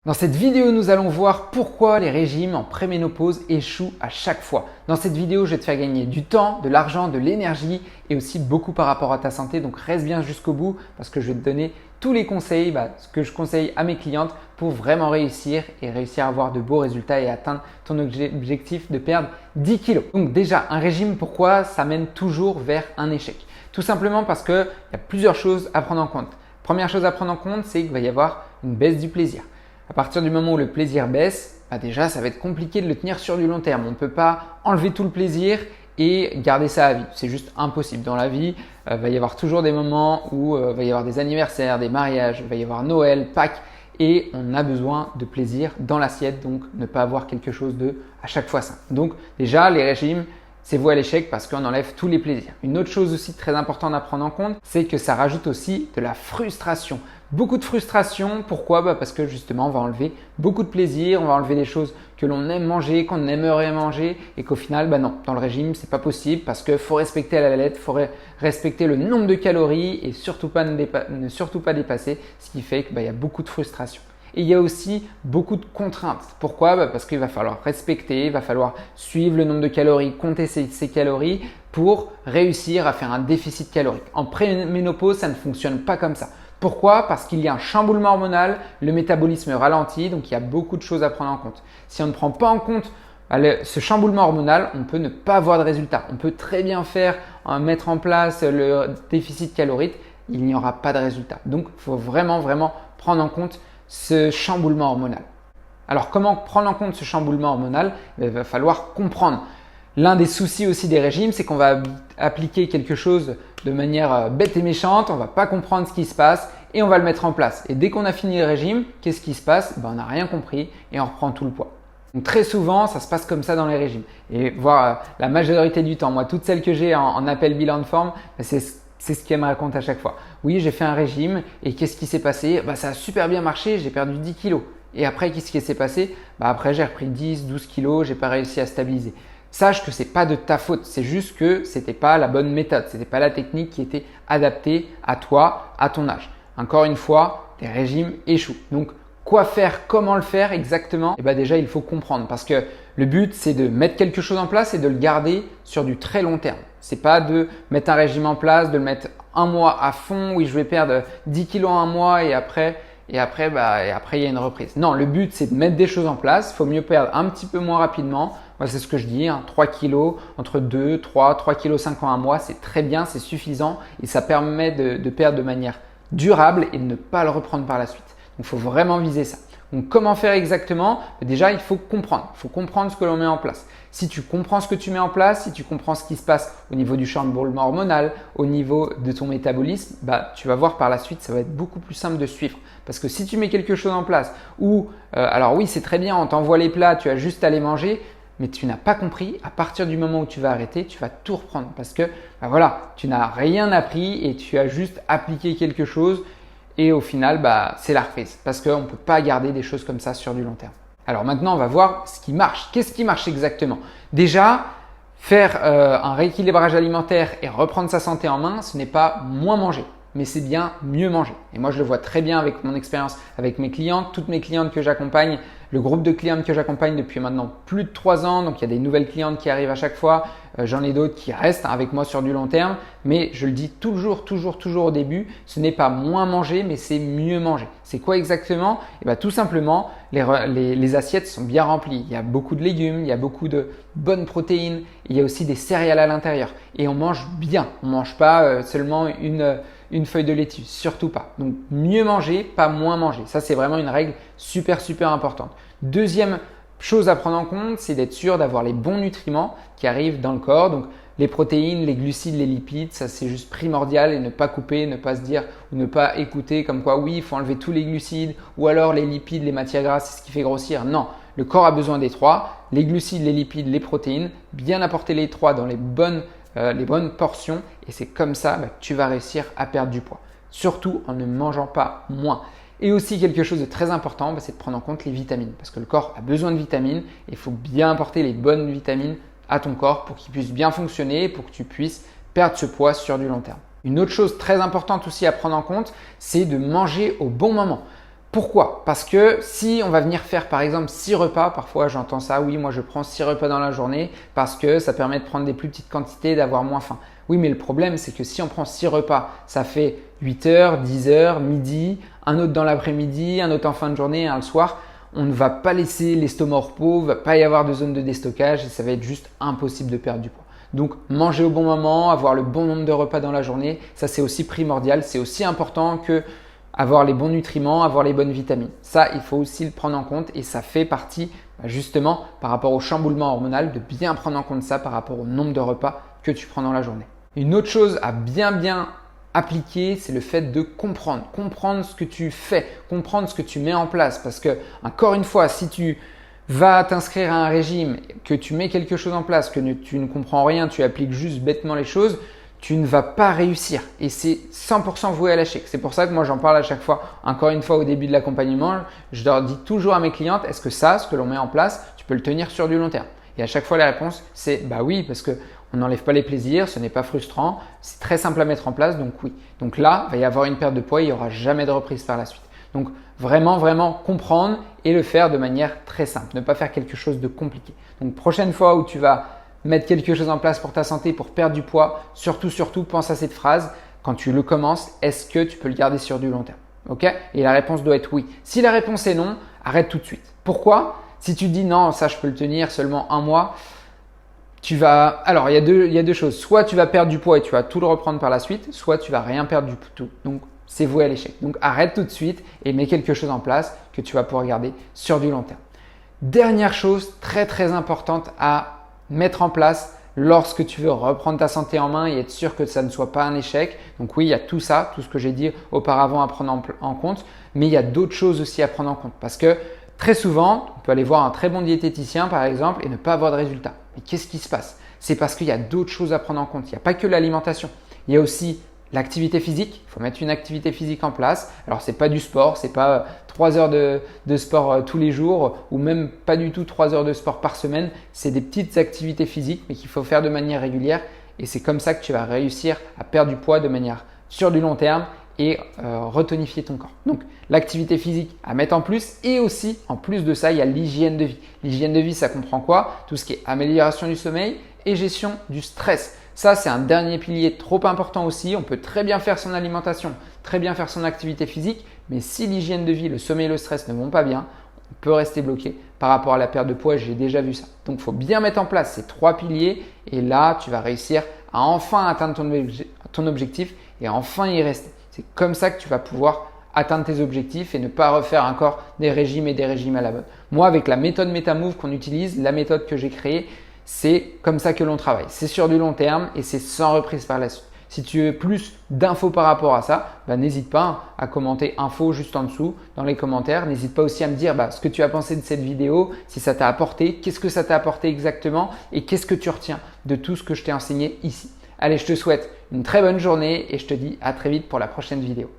Dans cette vidéo, nous allons voir pourquoi les régimes en préménopause échouent à chaque fois. Dans cette vidéo, je vais te faire gagner du temps, de l'argent, de l'énergie et aussi beaucoup par rapport à ta santé. Donc reste bien jusqu'au bout parce que je vais te donner tous les conseils, ce que je conseille à mes clientes pour vraiment réussir à avoir de beaux résultats et atteindre ton objectif de perdre 10 kilos. Donc déjà, un régime, pourquoi ça mène toujours vers un échec? Tout simplement parce qu'il y a plusieurs choses à prendre en compte. Première chose à prendre en compte, c'est qu'il va y avoir une baisse du plaisir. À partir du moment où le plaisir baisse, déjà ça va être compliqué de le tenir sur du long terme. On ne peut pas enlever tout le plaisir et garder ça à vie. C'est juste impossible. Dans la vie, il va y avoir toujours des moments où il va y avoir des anniversaires, des mariages, il va y avoir Noël, Pâques et on a besoin de plaisir dans l'assiette. Donc ne pas avoir quelque chose de à chaque fois sain. Donc déjà les régimes, c'est voué à l'échec parce qu'on enlève tous les plaisirs. Une autre chose aussi très importante à prendre en compte, c'est que ça rajoute aussi de la frustration. Beaucoup de frustration, pourquoi? Parce que justement, on va enlever beaucoup de plaisir, on va enlever des choses que l'on aime manger, qu'on aimerait manger et qu'au final, non, dans le régime, c'est pas possible parce qu'il faut respecter à la lettre, il faut respecter le nombre de calories et surtout pas ne surtout pas dépasser, ce qui fait qu'il y a beaucoup de frustration. Et il y a aussi beaucoup de contraintes. Pourquoi? Parce qu'il va falloir respecter, il va falloir suivre le nombre de calories, compter ses calories pour réussir à faire un déficit calorique. En préménopause, ça ne fonctionne pas comme ça. Pourquoi? Parce qu'il y a un chamboulement hormonal, le métabolisme ralentit, donc il y a beaucoup de choses à prendre en compte. Si on ne prend pas en compte ce chamboulement hormonal, on peut ne pas avoir de résultat. On peut très bien mettre en place le déficit calorique, il n'y aura pas de résultat. Donc il faut vraiment prendre en compte ce chamboulement hormonal. Alors comment prendre en compte ce chamboulement hormonal? Il va falloir comprendre. L'un des soucis aussi des régimes, c'est qu'on va appliquer quelque chose de manière bête et méchante, on ne va pas comprendre ce qui se passe et on va le mettre en place. Et dès qu'on a fini le régime, qu'est-ce qui se passe? On n'a rien compris et on reprend tout le poids. Donc très souvent, ça se passe comme ça dans les régimes. Et voire la majorité du temps, moi, toutes celles que j'ai en appel bilan de forme, c'est ce qu'elle me raconte à chaque fois. Oui, j'ai fait un régime et qu'est-ce qui s'est passé? Ça a super bien marché, j'ai perdu 10 kilos. Et après, qu'est-ce qui s'est passé? Après, j'ai repris 10, 12 kilos, j'ai pas réussi à stabiliser. Sache que ce n'est pas de ta faute, c'est juste que ce n'était pas la bonne méthode, ce n'était pas la technique qui était adaptée à toi, à ton âge. Encore une fois, tes régimes échouent. Donc, quoi faire, comment le faire exactement? Déjà, il faut comprendre parce que le but, c'est de mettre quelque chose en place et de le garder sur du très long terme. C'est pas de mettre un régime en place, de le mettre un mois à fond, oui, je vais perdre 10 kilos en un mois et après, il y a une reprise. Non, le but, c'est de mettre des choses en place. Il faut mieux perdre un petit peu moins rapidement. Moi, c'est ce que je dis, 3 kilos, entre 2, 3 kilos 5 en un mois, c'est très bien, c'est suffisant et ça permet de perdre de manière durable et de ne pas le reprendre par la suite. Donc, il faut vraiment viser ça. Donc, comment faire exactement? Déjà, il faut comprendre. Il faut comprendre ce que l'on met en place. Si tu comprends ce que tu mets en place, si tu comprends ce qui se passe au niveau du chamboulement hormonal, au niveau de ton métabolisme, tu vas voir par la suite, ça va être beaucoup plus simple de suivre. Parce que si tu mets quelque chose en place où, alors oui, c'est très bien, on t'envoie les plats, tu as juste à les manger, mais tu n'as pas compris, à partir du moment où tu vas arrêter, tu vas tout reprendre parce que tu n'as rien appris et tu as juste appliqué quelque chose et au final, c'est la reprise parce qu'on ne peut pas garder des choses comme ça sur du long terme. Alors maintenant, on va voir ce qui marche. Qu'est-ce qui marche exactement? Déjà, faire un rééquilibrage alimentaire et reprendre sa santé en main, ce n'est pas moins manger, mais c'est bien mieux manger. Et moi, je le vois très bien avec mon expérience avec mes clientes, toutes mes clientes que j'accompagne, le groupe de clientes que j'accompagne depuis maintenant plus de 3 ans. Donc, il y a des nouvelles clientes qui arrivent à chaque fois. J'en ai d'autres qui restent avec moi sur du long terme. Mais je le dis toujours au début, ce n'est pas moins manger, mais c'est mieux manger. C'est quoi exactement? Tout simplement, les assiettes sont bien remplies. Il y a beaucoup de légumes, il y a beaucoup de bonnes protéines. Il y a aussi des céréales à l'intérieur. Et on mange bien. On ne mange pas seulement une feuille de laitue, surtout pas. Donc mieux manger, pas moins manger. Ça, c'est vraiment une règle super importante. Deuxième chose à prendre en compte, c'est d'être sûr d'avoir les bons nutriments qui arrivent dans le corps. Donc les protéines, les glucides, les lipides, ça c'est juste primordial et ne pas couper, ne pas se dire ou ne pas écouter comme quoi oui, il faut enlever tous les glucides ou alors les lipides, les matières grasses, c'est ce qui fait grossir. Non, le corps a besoin des trois, les glucides, les lipides, les protéines, bien apporter les trois dans les bonnes portions et c'est comme ça que tu vas réussir à perdre du poids. Surtout en ne mangeant pas moins. Et aussi quelque chose de très important, c'est de prendre en compte les vitamines parce que le corps a besoin de vitamines et il faut bien apporter les bonnes vitamines à ton corps pour qu'il puisse bien fonctionner et pour que tu puisses perdre ce poids sur du long terme. Une autre chose très importante aussi à prendre en compte, c'est de manger au bon moment. Pourquoi? Parce que si on va venir faire par exemple 6 repas, parfois j'entends ça, oui moi je prends 6 repas dans la journée parce que ça permet de prendre des plus petites quantités, d'avoir moins faim. Oui mais le problème c'est que si on prend 6 repas, ça fait 8 heures, 10 heures, midi, un autre dans l'après-midi, un autre en fin de journée, un le soir. On ne va pas laisser l'estomac au repos, il ne va pas y avoir de zone de déstockage et ça va être juste impossible de perdre du poids. Donc manger au bon moment, avoir le bon nombre de repas dans la journée, ça c'est aussi primordial, c'est aussi important que avoir les bons nutriments, avoir les bonnes vitamines. Ça, il faut aussi le prendre en compte et ça fait partie justement par rapport au chamboulement hormonal de bien prendre en compte ça par rapport au nombre de repas que tu prends dans la journée. Une autre chose à bien appliquer, c'est le fait de comprendre ce que tu fais, comprendre ce que tu mets en place parce que encore une fois, si tu vas t'inscrire à un régime, que tu mets quelque chose en place, que tu ne comprends rien, tu appliques juste bêtement les choses, tu ne vas pas réussir et c'est 100% voué à l'échec. C'est pour ça que moi j'en parle à chaque fois. Encore une fois au début de l'accompagnement, je leur dis toujours à mes clientes, est-ce que ça, ce que l'on met en place, tu peux le tenir sur du long terme? Et à chaque fois la réponse c'est bah oui parce que on n'enlève pas les plaisirs, ce n'est pas frustrant, c'est très simple à mettre en place donc oui. Donc là, il va y avoir une perte de poids, il n'y aura jamais de reprise par la suite. Donc vraiment comprendre et le faire de manière très simple, ne pas faire quelque chose de compliqué. Donc prochaine fois où tu vas mettre quelque chose en place pour ta santé, pour perdre du poids, surtout pense à cette phrase quand tu le commences, est-ce que tu peux le garder sur du long terme? Ok? Et la réponse doit être oui. Si la réponse est non, arrête tout de suite. Pourquoi? Si tu dis non, ça je peux le tenir seulement un mois, alors il y a deux choses. Soit tu vas perdre du poids et tu vas tout le reprendre par la suite, soit tu vas rien perdre du tout. Donc c'est voué à l'échec. Donc arrête tout de suite et mets quelque chose en place que tu vas pouvoir garder sur du long terme. Dernière chose très importante à mettre en place lorsque tu veux reprendre ta santé en main et être sûr que ça ne soit pas un échec. Donc oui, il y a tout ça, tout ce que j'ai dit auparavant à prendre en compte, mais il y a d'autres choses aussi à prendre en compte parce que très souvent, on peut aller voir un très bon diététicien par exemple et ne pas avoir de résultat. Mais qu'est-ce qui se passe? C'est parce qu'il y a d'autres choses à prendre en compte. Il n'y a pas que l'alimentation. Il y a aussi l'activité physique. Il faut mettre une activité physique en place. Alors, ce n'est pas du sport, ce n'est pas 3 heures de sport tous les jours ou même pas du tout 3 heures de sport par semaine. C'est des petites activités physiques mais qu'il faut faire de manière régulière et c'est comme ça que tu vas réussir à perdre du poids de manière sur du long terme et retonifier ton corps. Donc l'activité physique à mettre en plus et aussi en plus de ça, il y a l'hygiène de vie. L'hygiène de vie, ça comprend quoi? Tout ce qui est amélioration du sommeil et gestion du stress. Ça, c'est un dernier pilier trop important aussi. On peut très bien faire son alimentation, très bien faire son activité physique, mais si l'hygiène de vie, le sommeil et le stress ne vont pas bien, on peut rester bloqué par rapport à la perte de poids. J'ai déjà vu ça. Donc, il faut bien mettre en place ces 3 piliers et là, tu vas réussir à enfin atteindre ton objectif et à enfin y rester. C'est comme ça que tu vas pouvoir atteindre tes objectifs et ne pas refaire encore des régimes à la mode. Moi, avec la méthode MetaMove qu'on utilise, la méthode que j'ai créée, c'est comme ça que l'on travaille. C'est sur du long terme et c'est sans reprise par la suite. Si tu veux plus d'infos par rapport à ça, n'hésite pas à commenter info juste en dessous dans les commentaires. N'hésite pas aussi à me dire ce que tu as pensé de cette vidéo, si ça t'a apporté, qu'est-ce que ça t'a apporté exactement et qu'est-ce que tu retiens de tout ce que je t'ai enseigné ici. Allez, je te souhaite une très bonne journée et je te dis à très vite pour la prochaine vidéo.